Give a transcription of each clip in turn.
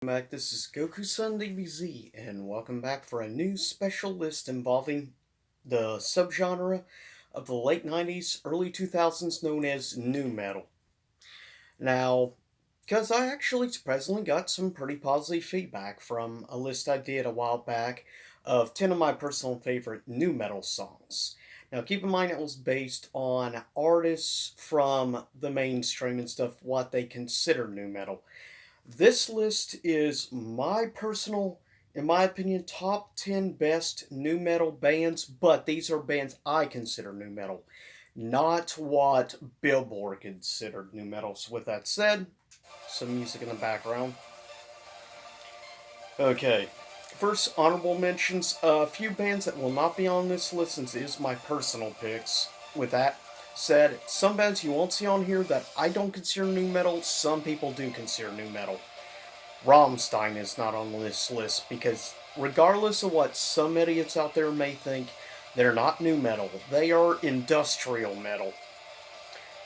Back. This is Goku-san DBZ, and welcome back for a new special list involving the subgenre of the late 90s, early 2000s known as nu metal. Now, because I actually surprisingly got some pretty positive feedback from a list I did a while back of 10 of my personal favorite nu metal songs. Now, keep in mind it was based on artists from the mainstream and stuff, what they consider nu metal. This list is my personal, in my opinion, top 10 best nu metal bands, but these are bands I consider nu metal, not what Billboard considered nu metal. So, with that said, some music in the background. Okay, first honorable mentions a few bands that will not be on this list since it is my personal picks. With that said, some bands you won't see on here that I don't consider nu metal, some people do consider nu metal. Rammstein is not on this list because, regardless of what some idiots out there may think, they're not nu metal. They are industrial metal.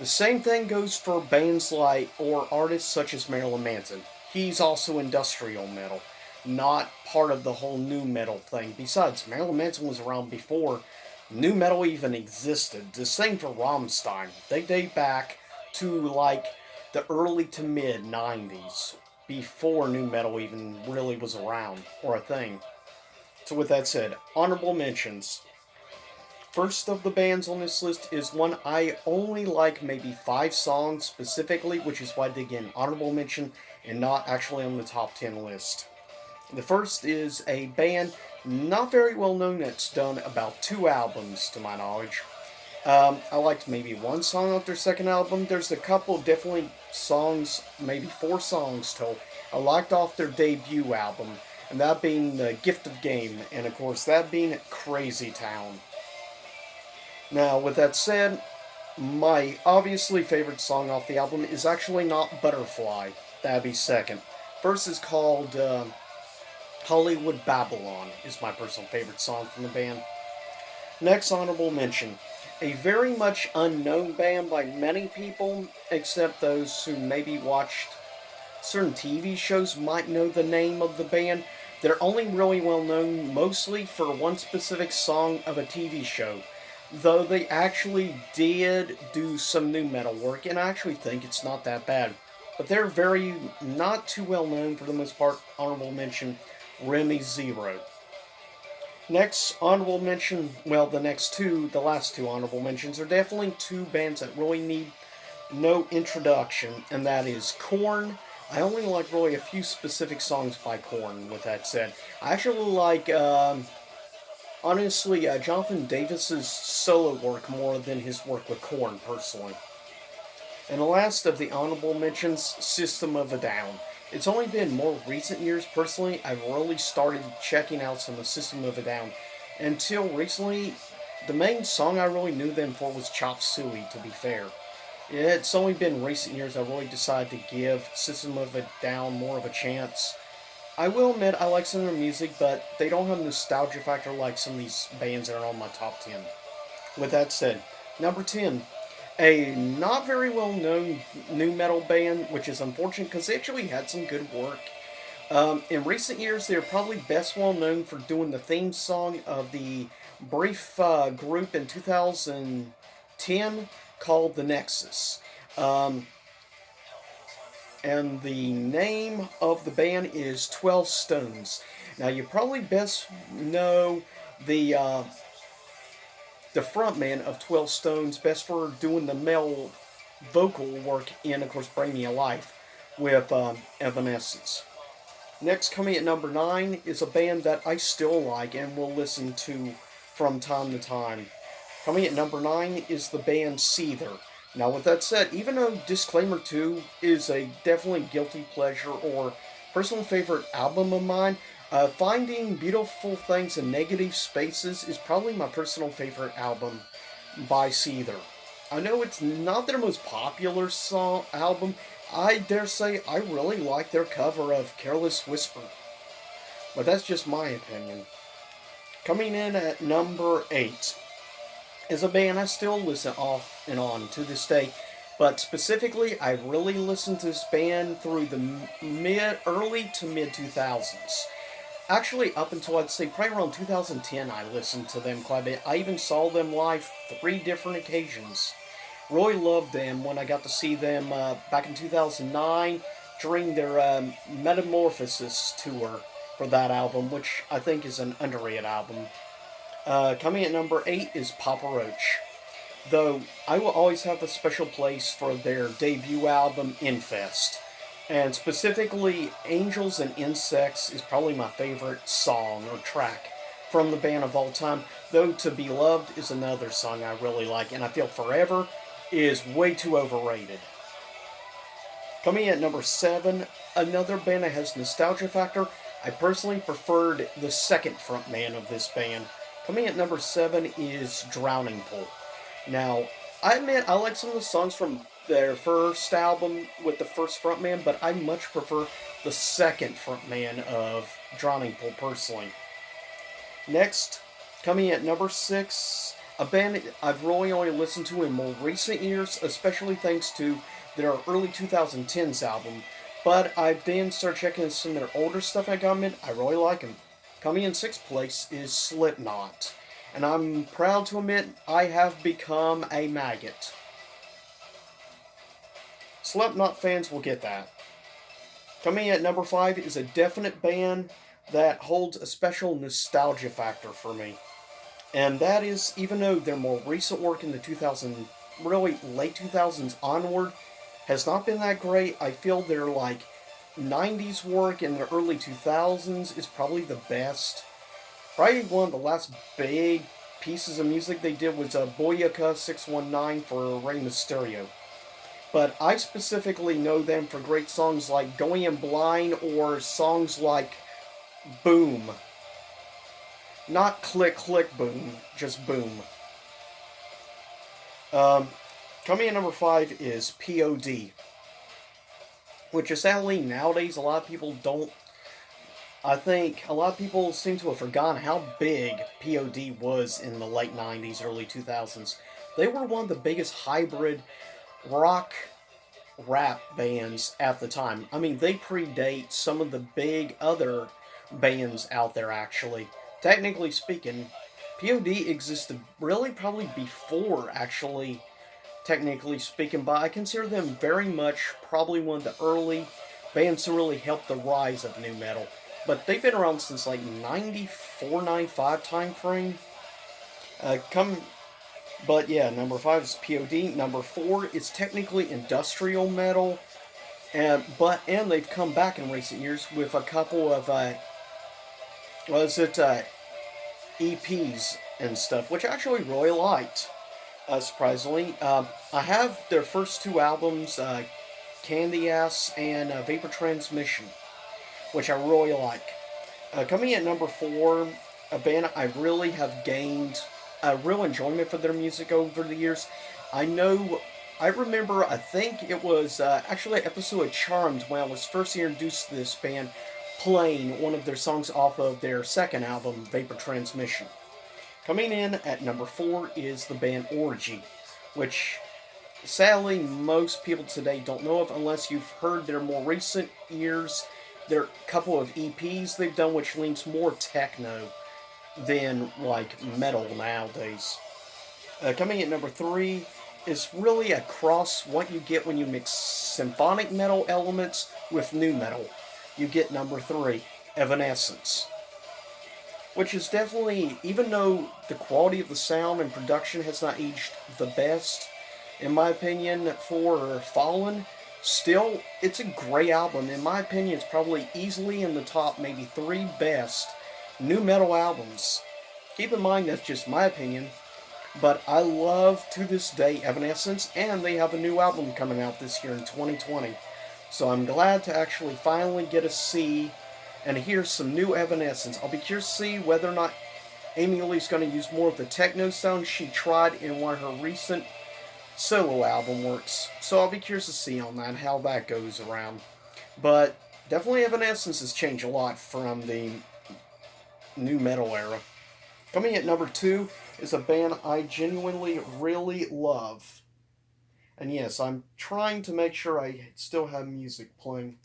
The same thing goes for bands like or artists such as Marilyn Manson. He's also industrial metal, not part of the whole nu metal thing. Besides, Marilyn Manson was around before nu metal even existed. The same for Rammstein. They date back to like the early to mid 90s, before nu metal even really was around or a thing. So, with that said, honorable mentions. First of the bands on this list is one I only like maybe 5 songs specifically, which is why they get an honorable mention and not actually on the top 10 list. The first is a band not very well known that's done about 2 albums to my knowledge. I liked maybe one song off their second album. There's a couple definitely songs, maybe 4 songs total, I liked off their debut album, and that being The Gift of Game, and of course that being Crazy Town. Now, with that said, my obviously favorite song off the album is actually not Butterfly. That'd be second. First is called Hollywood Babylon, is my personal favorite song from the band. Next honorable mention. A very much unknown band by many people, except those who maybe watched certain TV shows might know the name of the band. They're only really well known mostly for one specific song of a TV show, though they actually did do some nu metal work, and I actually think it's not that bad. But they're very not too well known for the most part. Honorable mention, Remy Zero. Next honorable mention, well, the last two honorable mentions are definitely 2 bands that really need no introduction, and that is Korn. I only like really a few specific songs by Korn, with that said. I actually like, honestly, Jonathan Davis's solo work more than his work with Korn, personally. And the last of the honorable mentions, System of a Down. It's only been more recent years, personally, I've really started checking out some of System of a Down. Until recently, the main song I really knew them for was Chop Suey, to be fair. It's only been recent years I really decided to give System of a Down more of a chance. I will admit I like some of their music, but they don't have nostalgia factor like some of these bands that are on my top 10. With that said, number 10, a not very well known nu metal band, which is unfortunate because they actually had some good work. In recent years, they're probably best well known for doing the theme song of the brief group in 2010 called The Nexus. Um, and the name of the band is 12 Stones. Now, you probably best know the uh, the frontman of 12 Stones, best for doing the male vocal work in, of course, Bring Me Alive with Evanescence. Next, coming at number 9 is a band that I still like and will listen to from time to time. Coming at number 9 is the band Seether. Now, with that said, even though Disclaimer 2 is a definitely guilty pleasure or personal favorite album of mine, Finding Beautiful Things in Negative Spaces is probably my personal favorite album by Seether. I know it's not their most popular song album. I dare say I really like their cover of Careless Whisper, but that's just my opinion. Coming in at number 8 is a band I still listen off and on to this day. But specifically, I really listened to this band through the early to mid 2000s. Actually, up until I'd say probably around 2010, I listened to them quite a bit. I even saw them live 3 different occasions. Really loved them when I got to see them back in 2009 during their Metamorphosis tour for that album, which I think is an underrated album. Coming at number 8 is Papa Roach. Though I will always have a special place for their debut album, Infest. And specifically, Angels and Insects is probably my favorite song or track from the band of all time. Though To Be Loved is another song I really like, and I feel Forever is way too overrated. Coming at number 7, another band that has nostalgia factor. I personally preferred the second frontman of this band. Coming at number 7 is Drowning Pool. Now, I admit I like some of the songs from their first album with the first frontman, but I much prefer the second frontman of Drowning Pool personally. Next, coming at number 6, a band I've really only listened to in more recent years, especially thanks to their early 2010s album. But I've then started checking some of their older stuff I got in. I really like them. Coming in 6th place is Slipknot. And I'm proud to admit I have become a maggot. Slipknot fans will get that. Coming at number 5 is a definite band that holds a special nostalgia factor for me. And that is, even though their more recent work in the 2000s, really late 2000s onward, has not been that great, I feel their 90s work in the early 2000s is probably the best. Probably one of the last big pieces of music they did was Boyaka 619 for Rey Mysterio. But I specifically know them for great songs like Going in Blind or songs like Boom. Not Click Click Boom, just Boom. Coming in number 5 is POD. Which is sadly nowadays a lot of people don't. I think a lot of people seem to have forgotten how big POD was in the late 90s, early 2000s. They were one of the biggest hybrid rock rap bands at the time. I mean, they predate some of the big other bands out there, actually. Technically speaking, POD existed really probably before, actually, technically speaking, but I consider them very much probably one of the early bands to really help the rise of nu metal. But they've been around since 94, 95 time frame. But yeah, number 5 is POD. Number 4 is technically industrial metal, and they've come back in recent years with a couple of EPs and stuff, which I actually really liked. Surprisingly, I have their first 2 albums, Candy Ass and Vapor Transmission, which I really like. Coming at number 4, a band I really have gained a real enjoyment for their music over the years. I remember, I think it was actually an episode of Charmed when I was first introduced to this band, playing one of their songs off of their second album, Vapor Transmission. Coming in at number 4 is the band Orgy, which sadly most people today don't know of unless you've heard their more recent years. There are a couple of EPs they've done which leans more techno than metal nowadays. Coming at number 3 is really a cross what you get when you mix symphonic metal elements with nu metal. You get number 3, Evanescence. Which is definitely, even though the quality of the sound and production has not aged the best, in my opinion, for Fallen, still, it's a great album. In my opinion, it's probably easily in the top maybe 3 best nu metal albums. Keep in mind, that's just my opinion, but I love, to this day, Evanescence, and they have a new album coming out this year in 2020. So I'm glad to actually finally get to see and hear some new Evanescence. I'll be curious to see whether or not Amy Lee's going to use more of the techno sound she tried in one of her recent solo album works. So I'll be curious to see on that, how that goes around. But definitely Evanescence has changed a lot from the nu metal era. Coming at number 2 is a band I genuinely really love. And yes, I'm trying to make sure I still have music playing.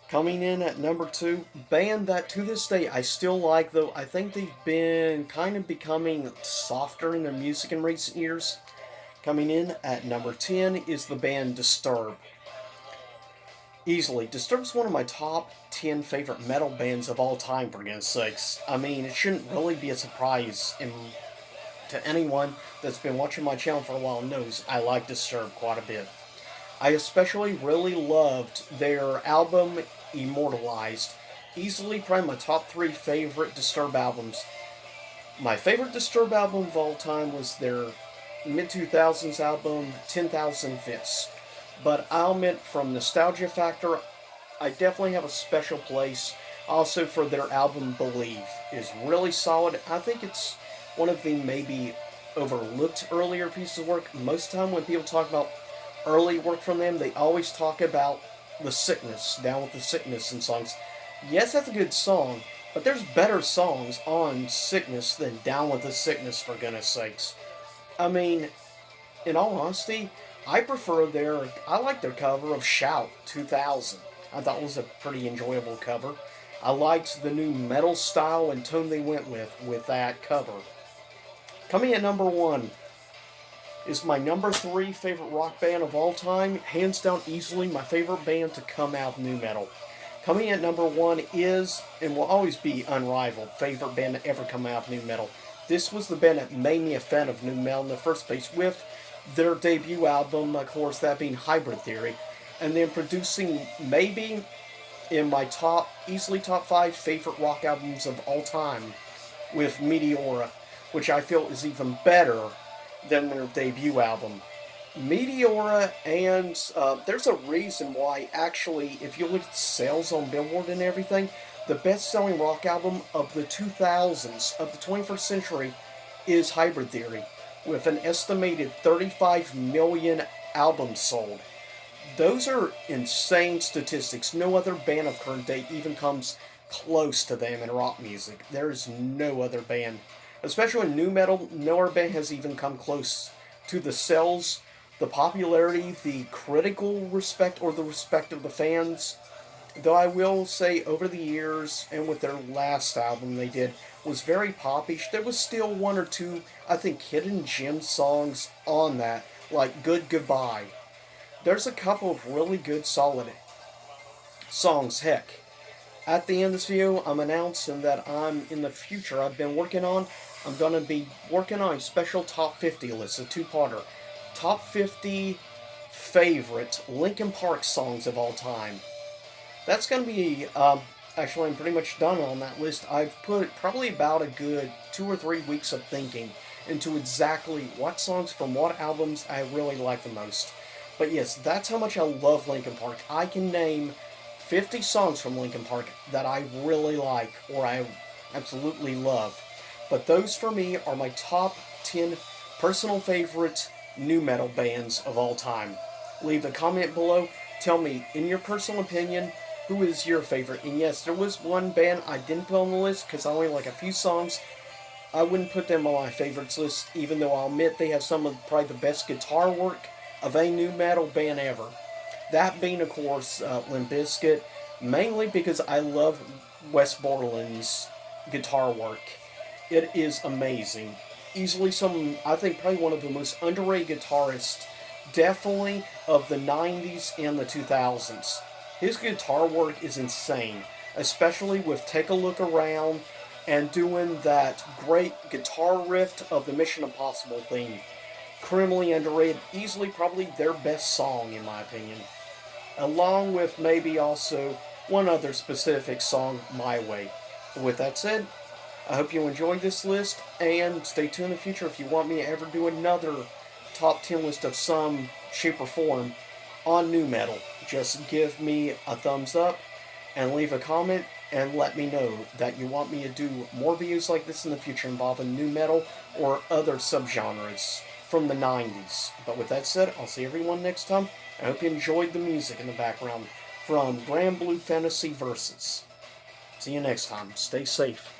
Coming in at number two, band that to this day I still like, though I think they've been kind of becoming softer in their music in recent years. Coming in at number 10 is the band Disturbed. Easily, Disturbed's one of my top 10 favorite metal bands of all time, for goodness sakes. I mean, it shouldn't really be a surprise to anyone that's been watching my channel for a while knows I like Disturbed quite a bit. I especially really loved their album Immortalized. Easily probably my top three favorite Disturbed albums. My favorite Disturbed album of all time was their mid 2000s album 10,000 Fits. But I'll admit, from nostalgia factor, I definitely have a special place also for their album Believe. Is really solid. I think it's one of the maybe overlooked earlier pieces of work. Most of the time when people talk about early work from them, they always talk about The Sickness, Down with the Sickness and songs. Yes, that's a good song, but there's better songs on Sickness than Down with the Sickness, for goodness sakes. I mean, in all honesty, I like their cover of Shout 2000. I thought it was a pretty enjoyable cover. I liked the new metal style and tone they went with that cover. Coming at number one is my number three favorite rock band of all time, hands down easily my favorite band to come out of new metal. Coming at number one is, and will always be unrivaled, favorite band to ever come out of new metal. This was the band that made me a fan of new metal in the first place with their debut album, of course, that being Hybrid Theory, and then producing maybe in my easily top five favorite rock albums of all time with Meteora, which I feel is even better than their debut album. Meteora, and there's a reason why, actually, if you look at sales on Billboard and everything, the best selling rock album of the 2000s, of the 21st century, is Hybrid Theory, with an estimated 35 million albums sold. Those are insane statistics. No other band of current day even comes close to them in rock music. There is no other band, especially in new metal, no other band has even come close to the sales, the popularity, the critical respect, or the respect of the fans. Though I will say, over the years, and with their last album they did, was very popish, there was still one or two, I think, hidden gem songs on that, like Good Goodbye. There's a couple of really good, solid songs. Heck, at the end of this video, I'm announcing that in the future, I'm going to be working on a special top 50 list, a two-parter. Top 50 favorite Linkin Park songs of all time. That's going to be, actually, I'm pretty much done on that list. I've put probably about a good 2 or 3 weeks of thinking into exactly what songs from what albums I really like the most. But yes, that's how much I love Linkin Park. I can name 50 songs from Linkin Park that I really like, or I absolutely love. But those for me are my top 10 personal favorite nu metal bands of all time. Leave a comment below. Tell me, in your personal opinion, who is your favorite? And yes, there was one band I didn't put on the list because I only like a few songs. I wouldn't put them on my favorites list, even though I'll admit they have some of probably the best guitar work of a nu metal band ever. That being, of course, Limp Bizkit, mainly because I love Wes Borland's guitar work. It is amazing. Easily I think probably one of the most underrated guitarists, definitely of the 90s and the 2000s. His guitar work is insane, especially with Take a Look Around and doing that great guitar riff of the Mission Impossible theme. Criminally underrated, easily probably their best song in my opinion. Along with maybe also one other specific song, My Way. With that said, I hope you enjoyed this list, and stay tuned in the future if you want me to ever do another top 10 list of some shape or form on nu metal. Just give me a thumbs up and leave a comment and let me know that you want me to do more videos like this in the future involving nu metal or other subgenres from the 90s. But with that said, I'll see everyone next time. I hope you enjoyed the music in the background from Granblue Fantasy Versus. See you next time. Stay safe.